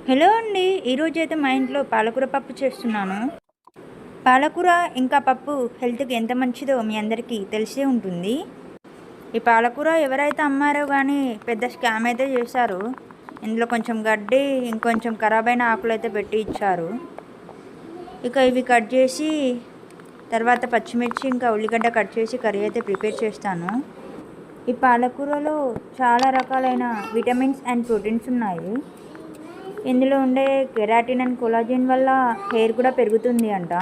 Hello అండి, ఈరోజు అయితే మా ఇంట్లో పాలకూర పప్పు చేస్తున్నాను. పాలకూర ఇంకా పప్పు హెల్త్కి ఎంత మంచిదో మీ అందరికీ తెలిసే ఉంటుంది. ఈ పాలకూర ఎవరైతే అమ్మారో కానీ పెద్ద స్కామ్ అయితే చేశారు. ఇందులో కొంచెం గడ్డి ఇంకొంచెం ఖరాబ్ అయిన ఆకులు అయితే పెట్టి ఇచ్చారు. ఇక ఇవి కట్ చేసి తర్వాత పచ్చిమిర్చి ఇంకా ఉల్లిగడ్డ కట్ చేసి కర్రీ అయితే ప్రిపేర్ చేస్తాను. ఈ పాలకూరలో చాలా రకాలైన విటమిన్స్ అండ్ ప్రోటీన్స్ ఉన్నాయి. ఇందులో ఉండే కెరాటిన్ అండ్ కొలాజిన్ వల్ల హెయిర్ కూడా పెరుగుతుంది అంట.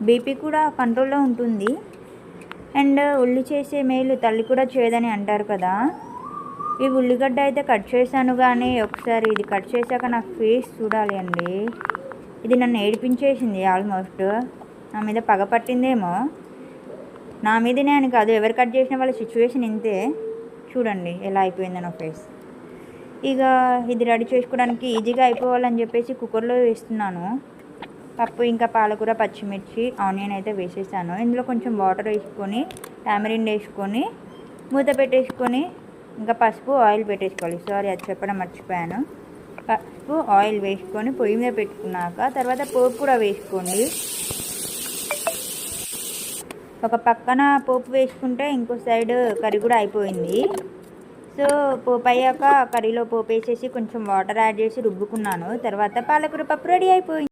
బీపీ కూడా కంట్రోల్లో ఉంటుంది. అండ్ ఉల్లి చేసే మేలు తల్లి కూడా చేయదని అంటారు కదా. ఈ ఉల్లిగడ్డ అయితే కట్ చేశాను, కానీ ఒకసారి ఇది కట్ చేశాక నా ఫేస్ చూడాలి అండి. ఇది నన్ను ఏడిపించేసింది. ఆల్మోస్ట్ నా మీద పగ పట్టిందేమో. నా మీదనే అని కాదు, ఎవరు కట్ చేసిన వాళ్ళ సిచ్యువేషన్ ఇంతే. చూడండి ఎలా అయిపోయిందో నా ఫేస్. ఇక ఇది రెడీ చేసుకోవడానికి ఈజీగా అయిపోవాలని చెప్పేసి కుక్కర్లో వేస్తున్నాను. పప్పు ఇంకా పాలకూర పచ్చిమిర్చి ఆనియన్ అయితే వేసేసాను. ఇందులో కొంచెం వాటర్ వేసుకొని టామరిన్ వేసుకొని మూత పెట్టేసుకొని ఇంకా పసుపు ఆయిల్ పెట్టేసుకోవాలి. సారీ, అది చెప్పడం మర్చిపోయాను. పసుపు ఆయిల్ వేసుకొని పొయ్యి మీద పెట్టుకున్నాక తర్వాత పోపు కూడా వేసుకోండి. ఒక పక్కన పోపు వేసుకుంటే ఇంకో సైడ్ కర్రీ కూడా అయిపోయింది. సో పోపు అయ్యాక కర్రీలో పోపు వేసేసి కొంచెం వాటర్ యాడ్ చేసి రుబ్బుకున్నాను. తర్వాత పాలకూర పప్పు రెడీ అయిపోయింది.